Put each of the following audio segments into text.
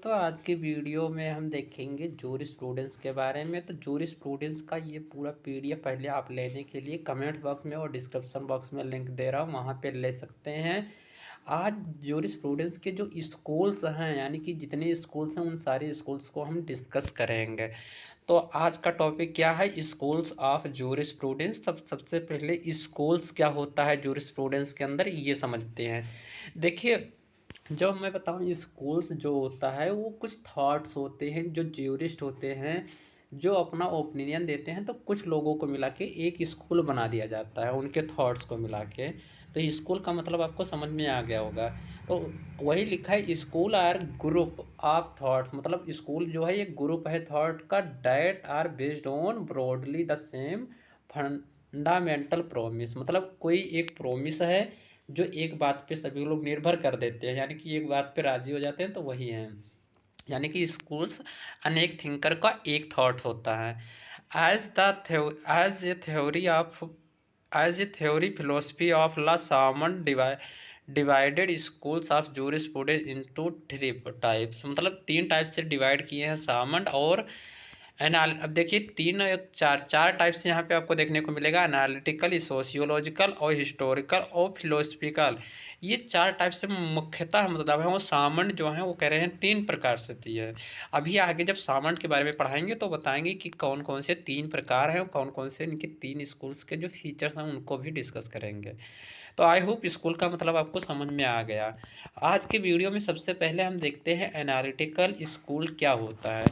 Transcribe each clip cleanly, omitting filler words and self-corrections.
तो आज की वीडियो में हम देखेंगे जूरिस्प्रूडेंस के बारे में। तो जूरिस्प्रूडेंस का ये पूरा पीडीएफ पहले आप लेने के लिए कमेंट बॉक्स में और डिस्क्रिप्शन बॉक्स में लिंक दे रहा हूँ, वहाँ पे ले सकते हैं। आज जूरिस्प्रूडेंस के जो स्कूल्स हैं, यानी कि जितने स्कूल्स हैं उन सारे स्कूल्स को हम डिस्कस करेंगे। तो आज का टॉपिक क्या है? Schools of jurisprudence. सबसे पहले स्कूल्स क्या होता है जूरिस्प्रूडेंस के अंदर, ये समझते हैं। देखिए, जब मैं बताऊँ स्कूल्स जो होता है वो कुछ थॉट्स होते हैं, जो ज्यूरिस्ट होते हैं जो अपना ओपिनियन देते हैं, तो कुछ लोगों को मिला के एक स्कूल बना दिया जाता है उनके थॉट्स को मिला के। तो स्कूल का मतलब आपको समझ में आ गया होगा। तो वही लिखा है, school are group of thoughts. मतलब स्कूल जो है एक ग्रुप है थॉट का, that are based on broadly the same fundamental promise. मतलब कोई एक प्रोमिस है जो एक बात पे सभी लोग निर्भर कर देते हैं, यानी कि एक बात पे राजी हो जाते हैं, तो वही है। यानी कि स्कूल्स अनेक थिंकर का एक थॉट होता है। As the as a theory of as a theory philosophy of law Salmond divided schools of jurisprudence into three types. मतलब तीन टाइप से डिवाइड किए हैं सामन और अब देखिए तीन चार चार टाइप्स यहाँ पे आपको देखने को मिलेगा, एनालिटिकल, सोशियोलॉजिकल और हिस्टोरिकल और फिलोसफिकल। ये चार टाइप से मुख्यतः मतलब है वो सामंत जो है वो कह रहे हैं तीन प्रकार से थी है। अभी आगे जब सामंत के बारे में पढ़ाएंगे तो बताएंगे कि कौन कौन से तीन प्रकार हैं और कौन कौन से इनके तीन स्कूल्स के जो फीचर्स हैं उनको भी डिस्कस करेंगे। तो आई होप स्कूल का मतलब आपको समझ में आ गया। आज के वीडियो में सबसे पहले हम देखते हैं एनालिटिकल स्कूल क्या होता है।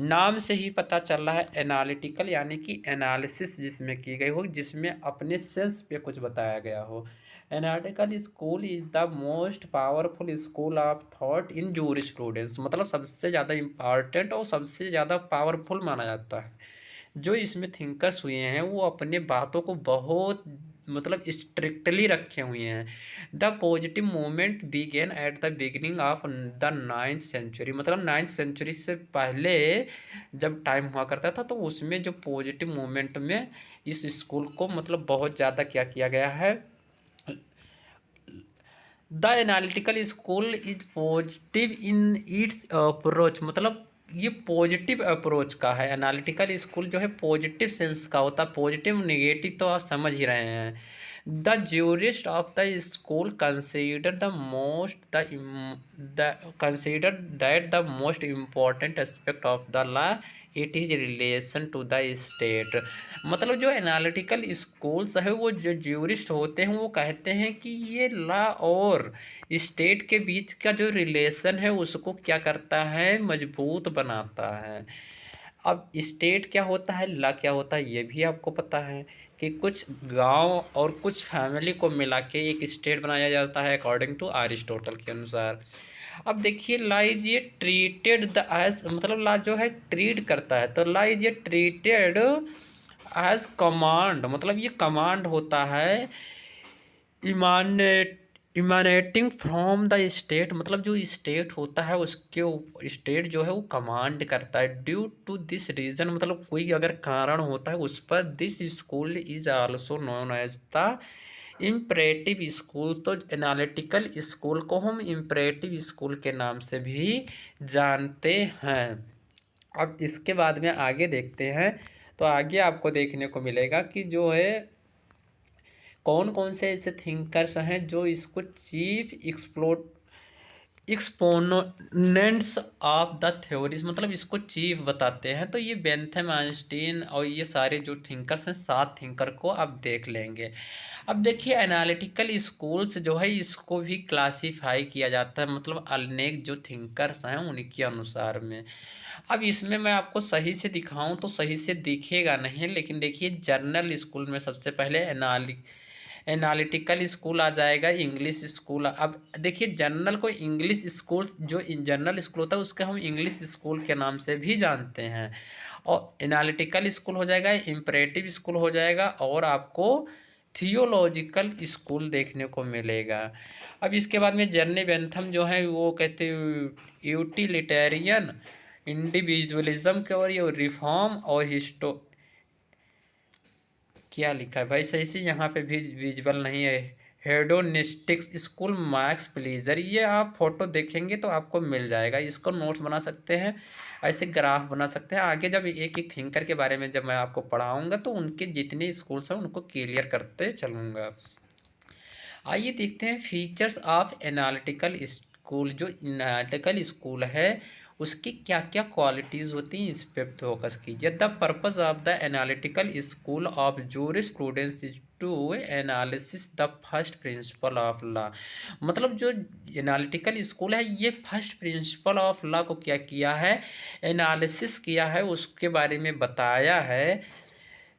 नाम से ही पता चल रहा है एनालिटिकल, यानी कि एनालिसिस जिसमें की गई हो, जिसमें अपने सेंस पे कुछ बताया गया हो। Analytical school is the most powerful school of thought in jurisprudence. मतलब सबसे ज़्यादा इम्पॉर्टेंट और सबसे ज़्यादा पावरफुल माना जाता है। जो इसमें थिंकर्स हुए हैं वो अपने बातों को बहुत मतलब स्ट्रिक्टली रखे हुए हैं। The positive movement began at the beginning of the 9th century. मतलब 9th सेंचुरी से पहले जब टाइम हुआ करता था तो उसमें जो पॉजिटिव मूवमेंट में इस स्कूल को मतलब बहुत ज़्यादा क्या किया गया है। The analytical school is positive in its approach. मतलब ये पॉजिटिव अप्रोच का है। एनालिटिकल स्कूल जो है पॉजिटिव सेंस का होता है। पॉजिटिव निगेटिव तो आप समझ ही रहे हैं। The jurist of the school consider the consider that the most important aspect of the law it is relation to the state. मतलब जो एनालिटिकल स्कूल्स है वो जो ज्यूरिस्ट होते हैं वो कहते हैं कि ये लॉ और स्टेट के बीच का जो रिलेशन है उसको क्या करता है, मजबूत बनाता है। अब स्टेट क्या होता है, लॉ क्या होता है, ये भी आपको पता है कि कुछ गांव और कुछ फैमिली को मिला के एक स्टेट बनाया जाता है अकॉर्डिंग टू अरिस्टोटल के अनुसार। अब देखिए लॉ इज ये ट्रीटेड द एज, मतलब लॉ जो है ट्रीट करता है, तो लॉ इज ये ट्रीटेड एज कमांड। मतलब ये कमांड होता है इमानेट इमानेटिंग फ्रॉम द स्टेट। मतलब जो स्टेट होता है उसके स्टेट जो है वो कमांड करता है। ड्यू टू दिस रीजन, मतलब कोई अगर कारण होता है उस पर, this school is also known as the imperative school. तो एनालिटिकल स्कूल को हम इम्परेटिव स्कूल के नाम से भी जानते हैं। अब इसके बाद में आगे देखते हैं, तो आगे आपको देखने को मिलेगा कि जो है कौन कौन से ऐसे थिंकर्स हैं जो इसको chief exponents of the theories, मतलब इसको चीफ बताते हैं। तो ये बेंथम, आइंस्टीन और ये सारे जो थिंकर्स हैं, 7 थिंकर को अब देख लेंगे। अब देखिए एनालिटिकल स्कूल्स जो है इसको भी क्लासीफाई किया जाता है, मतलब अनेक जो थिंकर्स हैं उनके अनुसार में। अब इसमें मैं आपको सही से दिखाऊं तो सही से दिखेगा नहीं, लेकिन देखिए जर्नल स्कूल में सबसे पहले एनालिटिकल स्कूल आ जाएगा, इंग्लिश स्कूल। अब देखिए जनरल को इंग्लिश स्कूल, जो जनरल स्कूल होता है उसके हम इंग्लिश स्कूल के नाम से भी जानते हैं। और एनालिटिकल स्कूल हो जाएगा, इम्परेटिव स्कूल हो जाएगा, और आपको थियोलॉजिकल स्कूल देखने को मिलेगा। अब इसके बाद में जर्नी बेंथम जो है वो कहते यूटिलिटेरियन इंडिविजुअलिज्म के, और ये रिफॉर्म और क्या लिखा है भाई, सही से यहाँ पे भी विजुअल नहीं है। हेडोनिस्टिक स्कूल मैक्स प्लीजर, ये आप फोटो देखेंगे तो आपको मिल जाएगा। इसको नोट्स बना सकते हैं, ऐसे ग्राफ बना सकते हैं। आगे जब एक एक थिंकर के बारे में जब मैं आपको पढ़ाऊंगा तो उनके जितने स्कूल्स हैं उनको क्लियर करते चलूँगा। आइए देखते हैं फीचर्स ऑफ एनालिटिकल स्कूल। जो एनालिटिकल स्कूल है उसकी क्या क्या क्वालिटीज़ होती हैं, इस पर फोकस कीजिए। The purpose of the analytical school of jurisprudence is to analysis the first principle of law. मतलब जो एनालिटिकल स्कूल है ये फर्स्ट प्रिंसिपल ऑफ लॉ को क्या किया है, एनालिसिस किया है, उसके बारे में बताया है।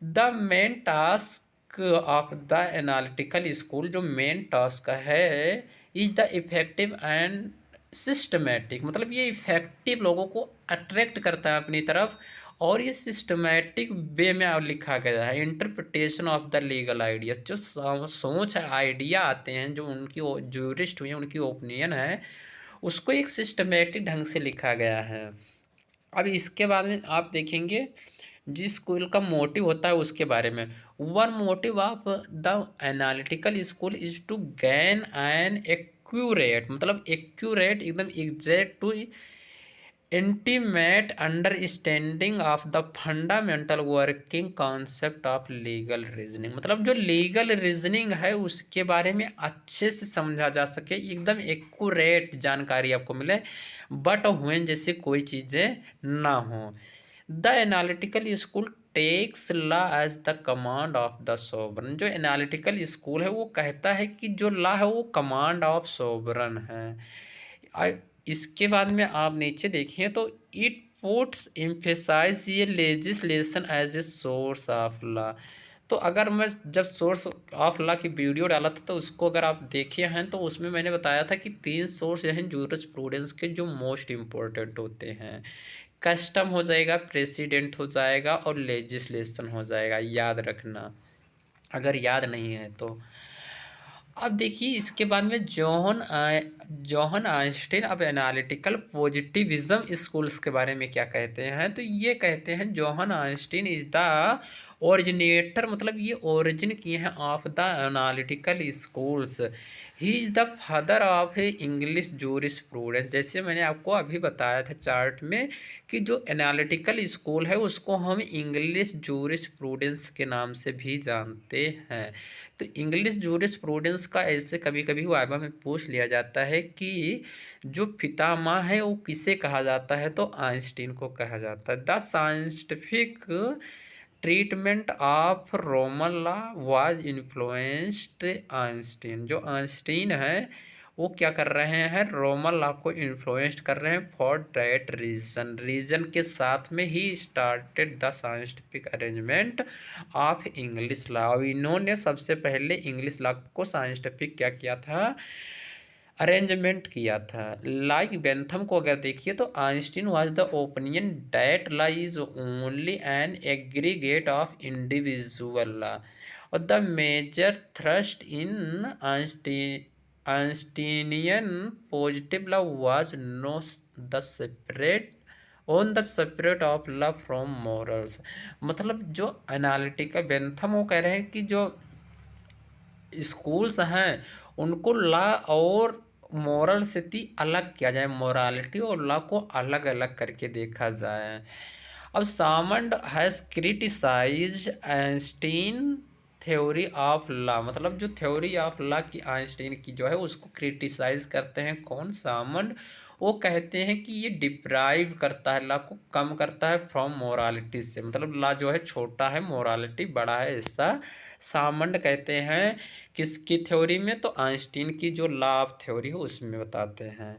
The main task of the analytical school, जो मेन टास्क है, is the effective and systematic, मतलब ये इफेक्टिव लोगों को अट्रैक्ट करता है अपनी तरफ, और ये सिस्टमेटिक वे में लिखा गया है। Interpretation of the legal idea, जो सोच है, आइडिया आते हैं, जो उनकी जूरिस्ट हुई हैं उनकी ओपिनियन है, उसको एक सिस्टमेटिक ढंग से लिखा गया है। अब इसके बाद में आप देखेंगे जिस स्कूल का मोटिव होता है उसके बारे में। One motive of the analytical school is to gain an accurate, मतलब एक्यूरेट एकदम exact to intimate understanding of the fundamental working concept of legal reasoning, मतलब जो लीगल रीजनिंग है उसके बारे में अच्छे से समझा जा सके, एकदम एक्यूरेट जानकारी आपको मिले, बट व्हेन जैसे कोई चीज़ें ना हो। The analytical school takes law as the command of the sovereign, जो एनालिटिकल स्कूल है वो कहता है कि जो लॉ है वो कमांड ऑफ सोवरन है। इसके बाद में आप नीचे देखिए तो इट पुट्स एम्फेसाइज ये legislation as a source of law. तो अगर मैं जब सोर्स ऑफ लॉ की वीडियो डाला था तो उसको अगर आप देखे हैं तो उसमें मैंने बताया था कि 3 सोर्स हैं जूरिस्प्रूडेंस के जो मोस्ट इम्पोर्टेंट होते हैं। कस्टम हो जाएगा, प्रेसिडेंट हो जाएगा और लेजिस्लेशन हो जाएगा, याद रखना अगर याद नहीं है तो। अब देखिए इसके बाद में जॉन आइंस्टीन अब एनालिटिकल पॉजिटिविज्म स्कूल्स के बारे में क्या कहते हैं, तो ये कहते हैं John Einstein is the originator, मतलब ये ओरिजिन किए हैं of the analytical schools. He is the father of English jurisprudence. जैसे मैंने आपको अभी बताया था चार्ट में कि जो एनालिटिकल स्कूल है उसको हम इंग्लिश जूरिस्प्रूडेंस के नाम से भी जानते हैं। तो इंग्लिश जूरिस्प्रूडेंस का ऐसे कभी कभी वाइवा में पूछ लिया जाता है कि जो पितामह है वो किसे कहा जाता है, तो आइंस्टीन को कहा जाता है। The scientific treatment of Roman law was influenced Einstein. जो आइंस्टीन है वो क्या कर रहे हैं, रोमन लॉ को इन्फ्लुएंस्ड कर रहे हैं। फॉर दैट रीजन के साथ में he started the scientific arrangement of English law. इन्होंने सबसे पहले इंग्लिश लॉ को साइंटिफिक क्या किया था, अरेंजमेंट किया था। लाइक बेंथम को अगर देखिए तो Einstein was the opinion that law is only an aggregate of individual law, और the major thrust in Einsteinian positive law was no the separate on the separate of law from morals. मतलब जो analytical Bentham वो कह रहे हैं कि जो schools हैं उनको लॉ और मॉरल से ती अलग किया जाए, मोरालिटी और लॉ को अलग अलग करके देखा जाए। अब Salmond has criticised Einstein theory of law, मतलब जो थ्योरी ऑफ लॉ की आइंस्टीन की जो है उसको क्रिटिसाइज करते हैं कौन, सामंड। वो कहते हैं कि ये डिप्राइव करता है, लॉ को कम करता है फ्रॉम मोरालिटी से, मतलब लॉ जो है छोटा है, मोरालिटी बड़ा है, ऐसा सामंड कहते हैं। किसकी थ्योरी में, तो आइंस्टीन की जो लॉ ऑफ थ्योरी है उसमें बताते हैं।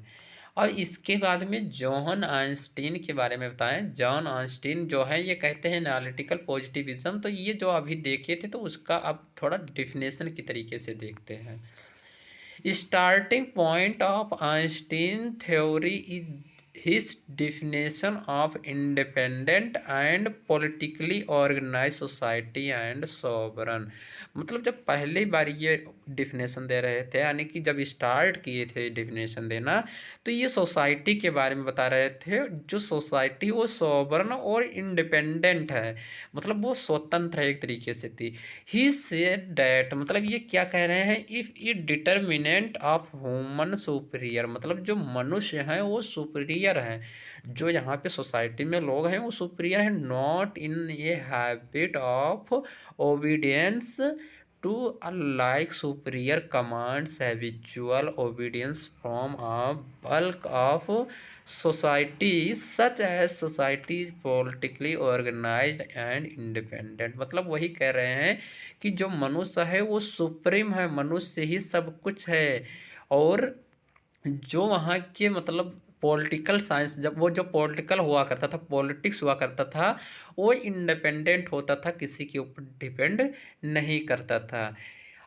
और इसके बाद में जॉन आइंस्टीन के बारे में बताएं। जॉन आइंस्टीन जो है ये कहते हैं एनालिटिकल पॉजिटिविज्म, तो ये जो अभी देखे थे तो उसका अब थोड़ा डिफिनेशन की तरीके से देखते हैं। Starting point of Einstein theory is his definition of independent and politically organized society and sovereign। मतलब जब पहली बार ये डिफिनेशन दे रहे थे, यानी कि जब स्टार्ट किए थे डिफिनेशन देना, तो ये सोसाइटी के बारे में बता रहे थे। जो सोसाइटी वो सोवरन और इंडिपेंडेंट है, मतलब वो स्वतंत्र है एक तरीके से थी। ही सेड दैट, मतलब ये क्या कह रहे हैं, इफ ये डिटर्मिनेंट ऑफ ह्यूमन सुपीरियर, मतलब जो मनुष्य हैं वो सुपीरियर हैं, जो यहाँ पे सोसाइटी में लोग हैं वो सुपीरियर हैं, not in a habit of obedience to alike superior commands habitual obedience from a bulk of society such as society politically organised and independent. मतलब वही कह रहे हैं कि जो मनुष्य है वो सुप्रीम है, मनुष्य ही सब कुछ है। और जो वहाँ के मतलब पॉलिटिकल साइंस, जब वो जो पॉलिटिकल हुआ करता था, पॉलिटिक्स हुआ करता था, वो इंडिपेंडेंट होता था, किसी के ऊपर डिपेंड नहीं करता था।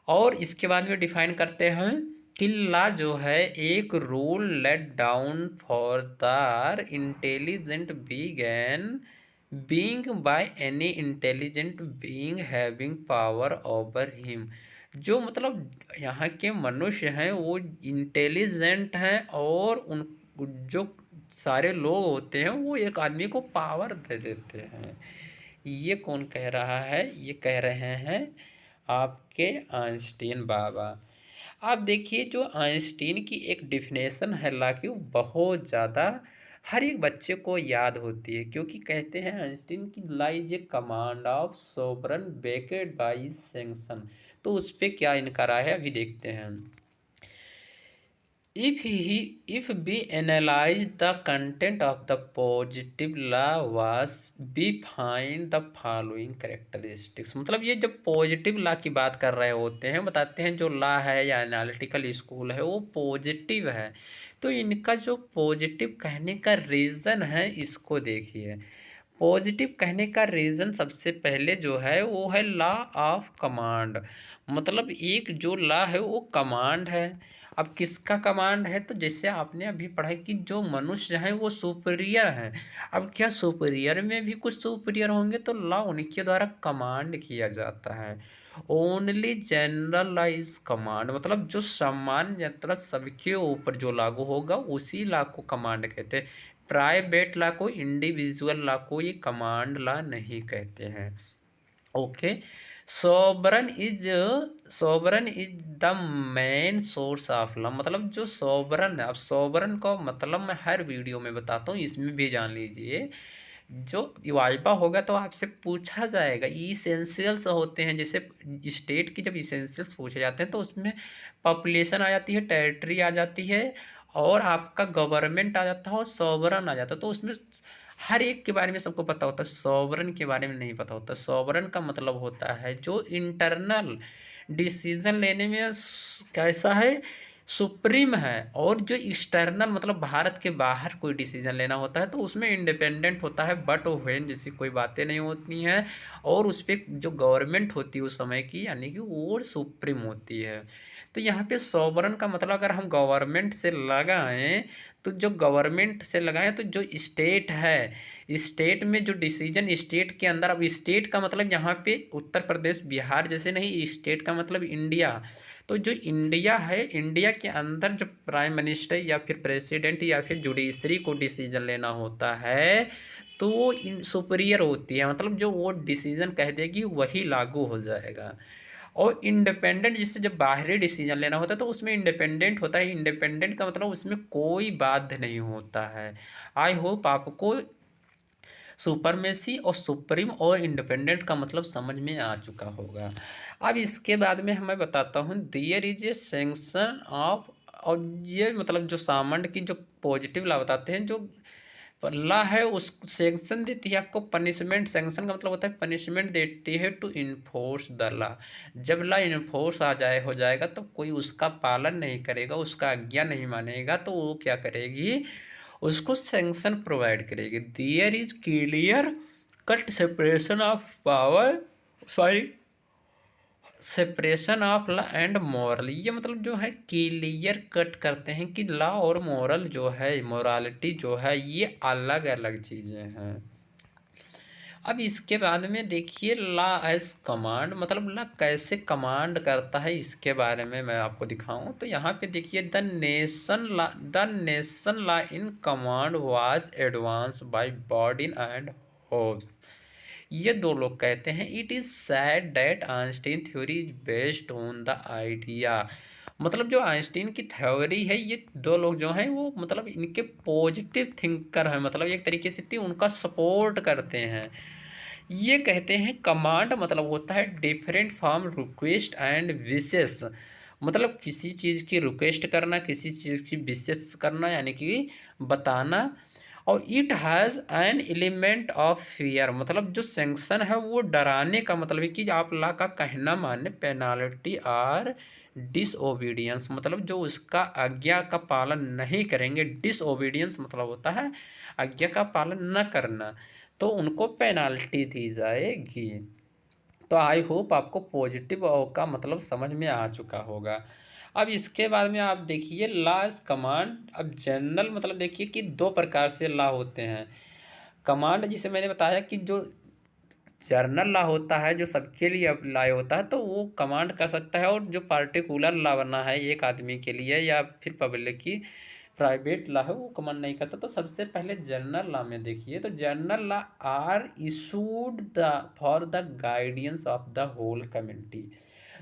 और इसके बाद में डिफाइन करते हैं कि ला जो है एक rule let down for the intelligent बीगैन being by any intelligent being having power over him. जो मतलब यहाँ के मनुष्य हैं वो इंटेलिजेंट हैं, और उन जो सारे लोग होते हैं वो एक आदमी को पावर दे देते हैं। ये कौन कह रहा है, ये कह रहे हैं आपके आइंस्टीन बाबा। आप देखिए जो आइंस्टीन की एक डिफिनेशन है ला की, वो बहुत ज़्यादा हर एक बच्चे को याद होती है, क्योंकि कहते हैं आइंस्टीन की law is a command of sovereign backed by sanction. तो उस पर क्या इनका राय है अभी देखते हैं। If we analyze the content of the positive law was we find the following characteristics। मतलब ये जब पॉजिटिव लॉ की बात कर रहे होते हैं, बताते हैं जो लॉ है या एनालिटिकल स्कूल है वो पॉजिटिव है। तो इनका जो पॉजिटिव कहने का रीज़न है इसको देखिए। पॉजिटिव कहने का रीज़न सबसे पहले जो है वो है लॉ ऑफ कमांड। मतलब एक जो लॉ है वो कमांड है। अब किसका कमांड है, तो जैसे आपने अभी पढ़ा कि जो मनुष्य है वो सुपीरियर है। अब क्या सुपीरियर में भी कुछ सुपीरियर होंगे, तो लॉ उनके द्वारा कमांड किया जाता है। ओनली जनरलाइज कमांड, मतलब जो सामान्य मतलब सबके ऊपर जो लागू होगा उसी लॉ को कमांड कहते हैं। प्राइवेट लॉ को, इंडिविजुअल लॉ को ये कमांड लॉ नहीं कहते हैं। Okay. Sovereign is the main source of law, मतलब जो सोबरन है। अब सोबरन का मतलब मैं हर वीडियो में बताता हूँ, इसमें भी जान लीजिए। जो वाइवा होगा तो आपसे पूछा जाएगा, इसेंशियल्स होते हैं, जैसे स्टेट की जब इसेंशियल्स पूछे जाते हैं तो उसमें पॉपुलेशन आ जाती है, टेरिटरी आ जाती है, और आपका गवर्नमेंट आ जाता है, और सॉवरन आ जाता है। तो उसमें हर एक के बारे में सबको पता होता है, सॉवरन के बारे में नहीं पता होता। सॉवरन का मतलब होता है जो इंटरनल डिसीजन लेने में कैसा है, सुप्रीम है। और जो एक्सटर्नल मतलब भारत के बाहर कोई डिसीजन लेना होता है तो उसमें इंडिपेंडेंट होता है, बट वेन जैसी कोई बातें नहीं होती हैं, और उस पर जो गवर्नमेंट होती है उस समय की, यानी कि वो सुप्रीम होती है। तो यहाँ पे सॉवरन का मतलब अगर हम गवर्नमेंट से लगाएं, तो जो गवर्नमेंट से लगाएं तो जो स्टेट है, स्टेट में जो डिसीजन स्टेट के अंदर, अब स्टेट का मतलब यहाँ पे उत्तर प्रदेश बिहार जैसे नहीं, स्टेट का मतलब इंडिया। तो जो इंडिया है, इंडिया के अंदर जो प्राइम मिनिस्टर या फिर प्रेसिडेंट या फिर जुडिशरी को डिसीजन लेना होता है तो वो सुपीरियर होती है, मतलब जो वो डिसीजन कह देगी वही लागू हो जाएगा। और इंडिपेंडेंट जिससे जब बाहरी डिसीजन लेना होता है तो उसमें इंडिपेंडेंट होता है। इंडिपेंडेंट का मतलब उसमें कोई बाध्य नहीं होता है। आई होप आपको सुपरमेसी और सुप्रीम और इंडिपेंडेंट का मतलब समझ में आ चुका होगा। अब इसके बाद में मैं बताता हूँ there is a sanction of. और ये मतलब जो सामंड की जो पॉजिटिव ला बताते हैं, जो ला है उस सैंक्शन देती है आपको पनिशमेंट। सैंक्शन का मतलब होता है पनिशमेंट देती है टू इन्फोर्स द ला। जब ला इन्फोर्स आ जाए हो जाएगा तो कोई उसका पालन नहीं करेगा, उसका आज्ञा नहीं मानेगा, तो वो क्या करेगी, उसको सैंक्शन प्रोवाइड करेगी। There is clear cut separation of power, sorry separation of law and moral, ये मतलब जो है क्लियर कट करते हैं कि लॉ और मॉरल जो है, मोरालिटी जो है, ये अलग अलग चीज़ें हैं। अब इसके बाद में देखिए लॉ एज कमांड, मतलब लॉ कैसे कमांड करता है इसके बारे में मैं आपको दिखाऊं तो यहाँ पे देखिए the nation law in command was advance by Bodin and Hobbes. ये दो लोग कहते हैं it is said that Einstein theory is based on the idea, मतलब जो आइंस्टीन की थ्योरी है ये दो लोग जो हैं वो मतलब इनके पॉजिटिव थिंकर हैं, मतलब एक तरीके से उनका सपोर्ट करते हैं। ये कहते हैं कमांड मतलब होता है डिफरेंट फ्रॉम रिक्वेस्ट एंड विशेष, मतलब किसी चीज़ की रिक्वेस्ट करना, किसी चीज़ की विशेष करना, यानी कि बताना। और it has an element of fear, मतलब जो सेंक्शन है वो डराने का मतलब है कि आप ला का कहना माने पेनाल्टी और डिसओबीडियंस, मतलब जो उसका आज्ञा का पालन नहीं करेंगे, डिसओबीडियंस मतलब होता है आज्ञा का पालन न करना, तो उनको पेनाल्टी दी जाएगी। तो आई होप आपको पॉजिटिव का मतलब समझ में आ चुका होगा। अब इसके बाद में आप देखिए लॉ कमांड। अब जनरल मतलब देखिए कि दो प्रकार से लॉ होते हैं। कमांड जिसे मैंने बताया कि जो जर्नल लॉ होता है जो सबके लिए अप्लाई होता है तो वो कमांड कर सकता है, और जो पार्टिकुलर लॉ बना है एक आदमी के लिए या फिर पब्लिक की प्राइवेट लॉ है वो कमांड नहीं करता। तो सबसे पहले जनरल लॉ में देखिए तो general law are issued the for the guidance of the whole community,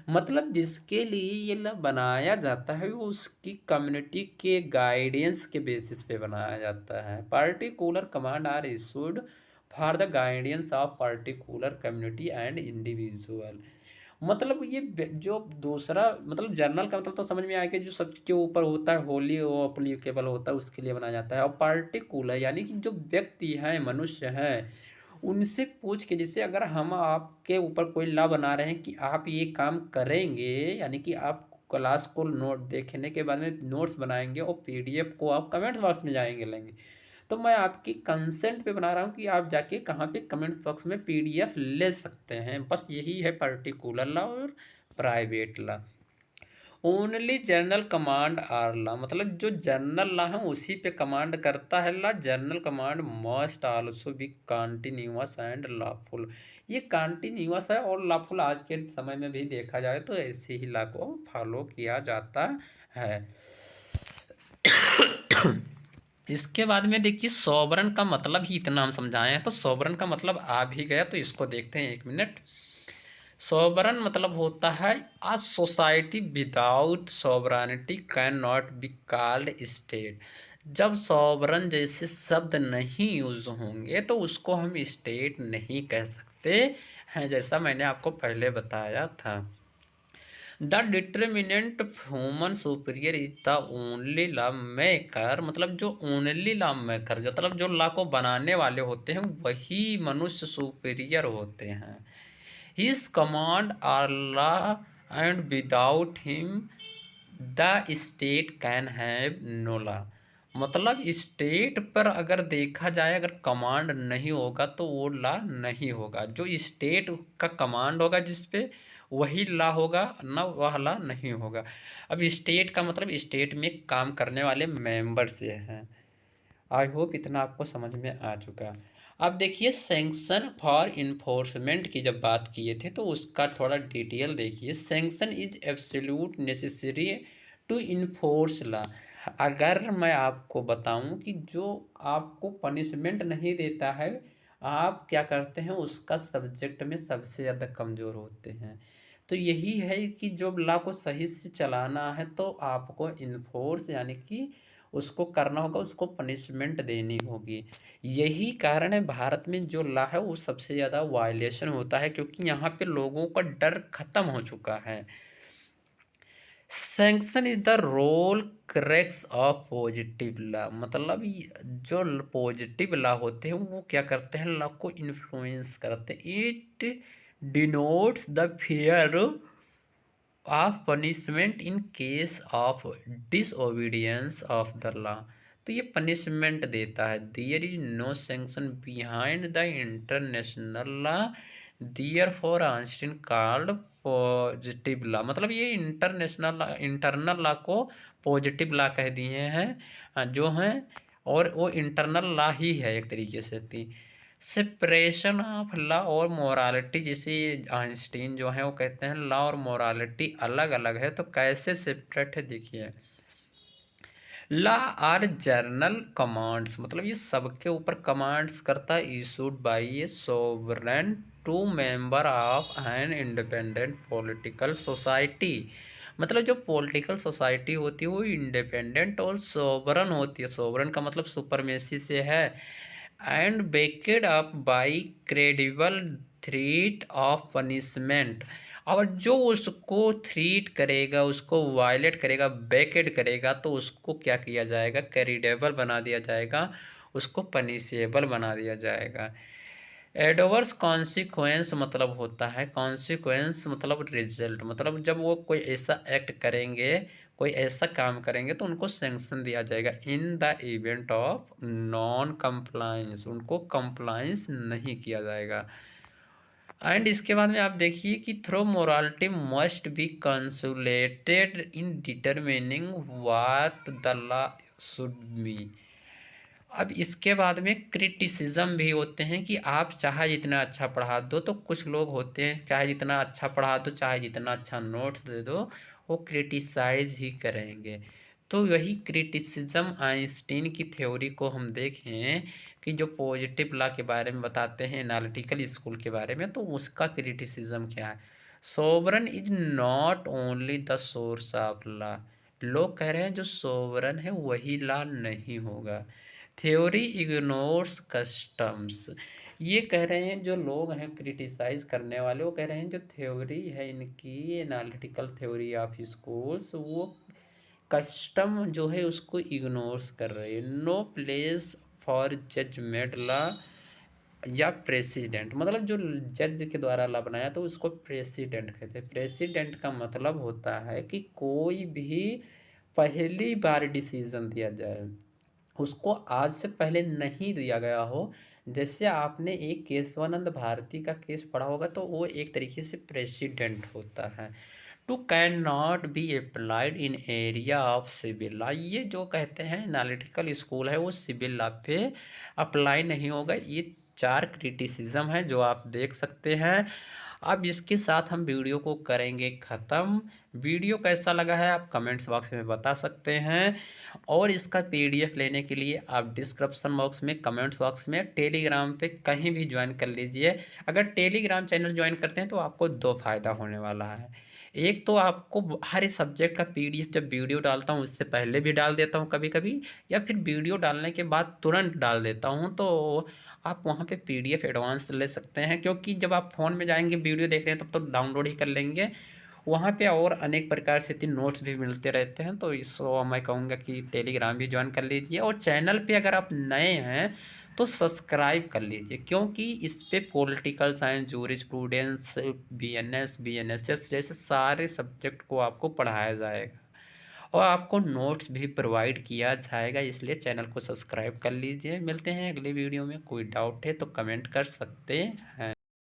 मतलब जिसके लिए ये लॉ बनाया जाता है वो उसकी कम्युनिटी के गाइडेंस के बेसिस पे बनाया जाता है। Particular command are issued for the guidance of particular community and individual, मतलब ये जो दूसरा मतलब जर्नल का मतलब तो समझ में आया कि जो सबके ऊपर होता है होली वो अप्लीकेबल होता है उसके लिए बनाया जाता है। और पार्टिकुलर यानी कि जो व्यक्ति हैं मनुष्य हैं उनसे पूछ के, जैसे अगर हम आपके ऊपर कोई लॉ बना रहे हैं कि आप ये काम करेंगे, यानी कि आप क्लास को नोट देखने के बाद में नोट्स बनाएंगे और पीडीएफ को आप कमेंट्स बॉक्स में जाएंगे लेंगे, तो मैं आपकी कंसेंट पे बना रहा हूँ कि आप जाके कहाँ पे कमेंट बॉक्स में पीडीएफ ले सकते हैं। बस यही है पार्टिकुलर लॉ और private law. Only general command are law, मतलब जो जनरल लॉ है उसी पे कमांड करता है law. General command must also be continuous and lawful, ये कॉन्टिन्यूअस है और लॉफुल आज के समय में भी देखा जाए तो ऐसे ही लॉ को फॉलो किया जाता है। इसके बाद में देखिए सॉवरन का मतलब ही इतना हम समझाए हैं, तो सॉवरन का मतलब आ भी गया तो इसको देखते हैं एक मिनट। सॉवरन मतलब होता है a society without sovereignty can not be called state, जब सॉवरन जैसे शब्द नहीं यूज होंगे तो उसको हम स्टेट नहीं कह सकते हैं, जैसा मैंने आपको पहले बताया था। The determinant human superior is the only law maker, मतलब जो ओनली लॉ मेकर मतलब जो लॉ को बनाने वाले होते हैं वही मनुष्य सुपीरियर होते हैं। His command are law and without him the state can have no law, मतलब स्टेट पर अगर देखा जाए अगर कमांड नहीं होगा तो वो लॉ नहीं होगा, जो स्टेट का कमांड होगा जिसपे वही लॉ होगा ना, वह लॉ नहीं होगा। अब स्टेट का मतलब स्टेट में काम करने वाले मेंबर से हैं। आई होप इतना आपको समझ में आ चुका। अब देखिए सैंक्शन फॉर इन्फोर्समेंट की जब बात किए थे तो उसका थोड़ा डिटेल देखिए। Sanction is absolute necessary to enforce law, अगर मैं आपको बताऊं कि जो आपको पनिशमेंट नहीं देता है आप क्या करते हैं उसका सब्जेक्ट में सबसे ज़्यादा कमज़ोर होते हैं। तो यही है कि जो लॉ को सही से चलाना है तो आपको इन्फोर्स यानी कि उसको करना होगा, उसको पनिशमेंट देनी होगी। यही कारण है भारत में जो लॉ है वो सबसे ज़्यादा वायलेशन होता है, क्योंकि यहाँ पे लोगों का डर खत्म हो चुका है। Sanction is the role crux of positive law, मतलब जो पॉजिटिव लॉ होते हैं वो क्या करते हैं लॉ को इन्फ्लुएंस करते हैं। It denotes the fear of punishment in case of disobedience of the law, तो ये पनिशमेंट देता है। There is no sanction behind the international law therefore Austin called positive law, मतलब ये इंटरनल लॉ को positive law कह दिए हैं जो हैं, और वो इंटरनल लॉ ही है एक तरीके से थी। सेपरेशन ऑफ लॉ और मोरालिटी, जिसे आइंस्टीन जो है वो कहते हैं लॉ और मोरालिटी अलग अलग है, तो कैसे सेपरेट है देखिए। लॉ आर जर्नल कमांड्स, मतलब ये सबके ऊपर कमांड्स करता है, issued by a sovereign to member of an independent political society. मतलब जो पॉलिटिकल सोसाइटी होती है वो इंडिपेंडेंट और सोवरन होती है, सोवरन का मतलब सुपरमेसी से है, and backed up by credible threat of punishment. और जो उसको थ्रीट करेगा, उसको वायलेट करेगा, बैकेड करेगा, तो उसको क्या किया जाएगा, कैरिडेबल बना दिया जाएगा, उसको पनिशेबल बना दिया जाएगा। एडवर्स कॉन्सिक्वेंस मतलब होता है, कॉन्सिक्वेंस मतलब रिजल्ट, मतलब जब वो कोई ऐसा एक्ट करेंगे, कोई ऐसा काम करेंगे तो उनको सैंक्शन दिया जाएगा। In the event of non compliance, उनको कंप्लायंस नहीं किया जाएगा। एंड इसके बाद में आप देखिए कि though morality must be consulted in determining what the law should be. अब इसके बाद में क्रिटिसिज्म भी होते हैं कि आप चाहे जितना अच्छा पढ़ा दो, तो कुछ लोग होते हैं चाहे जितना अच्छा पढ़ा दो, चाहे जितना अच्छा नोट्स दे दो, वो क्रिटिसाइज ही करेंगे। तो वही क्रिटिसिज्म आइंस्टीन की थ्योरी को हम देखें कि जो पॉजिटिव लॉ के बारे में बताते हैं, एनालिटिकल स्कूल के बारे में, तो उसका क्रिटिसिज्म क्या है। Sovereign is not only the source of law, लोग कह रहे हैं जो सोवरन है वही लॉ नहीं होगा। थ्योरी इग्नोर्स कस्टम्स, ये कह रहे हैं जो लोग हैं क्रिटिसाइज करने वाले, वो कह रहे हैं जो थ्योरी है इनकी एनालिटिकल थ्योरी ऑफ स्कूल्स, वो कस्टम जो है उसको इग्नोर्स कर रही है। No place for judgement law या प्रेसिडेंट, मतलब जो जज के द्वारा लॉ बनाया तो उसको प्रेसिडेंट कहते हैं। प्रेसिडेंट का मतलब होता है कि कोई भी पहली बार डिसीजन दिया जाए, उसको आज से पहले नहीं दिया गया हो। जैसे आपने एक केशवानंद भारती का केस पढ़ा होगा, तो वो एक तरीके से प्रेसिडेंट होता है। Too can not be applied in area of civil law, ये जो कहते हैं एनालिटिकल स्कूल है वो सिविल लॉ पे अप्लाई नहीं होगा। ये चार क्रिटिसिज्म है जो आप देख सकते हैं। अब इसके साथ हम वीडियो को करेंगे ख़त्म। वीडियो कैसा लगा है आप कमेंट्स बॉक्स में बता सकते हैं, और इसका पीडीएफ लेने के लिए आप डिस्क्रिप्शन बॉक्स में, कमेंट्स बॉक्स में, टेलीग्राम पे कहीं भी ज्वाइन कर लीजिए। अगर टेलीग्राम चैनल ज्वाइन करते हैं तो आपको दो फायदा होने वाला है। एक तो आपको हर एक सब्जेक्ट का पीडीएफ जब वीडियो डालता हूँ उससे पहले भी डाल देता हूँ कभी कभी, या फिर वीडियो डालने के बाद तुरंत डाल देता हूँ, तो आप वहाँ पे पीडीएफ एडवांस ले सकते हैं। क्योंकि जब आप फ़ोन में जाएंगे वीडियो देख रहे हैं तब तो डाउनलोड ही कर लेंगे, वहाँ पे और अनेक प्रकार से 3 नोट्स भी मिलते रहते हैं। तो इसको मैं कहूँगा कि टेलीग्राम भी ज्वाइन कर लीजिए, और चैनल पे अगर आप नए हैं तो सब्सक्राइब कर लीजिए, क्योंकि इस पे political science, jurisprudence, BNS, BNSS जैसे सारे सब्जेक्ट को आपको पढ़ाया जाएगा, और आपको नोट्स भी प्रोवाइड किया जाएगा। इसलिए चैनल को सब्सक्राइब कर लीजिए। मिलते हैं अगले वीडियो में। कोई डाउट है तो कमेंट कर सकते हैं।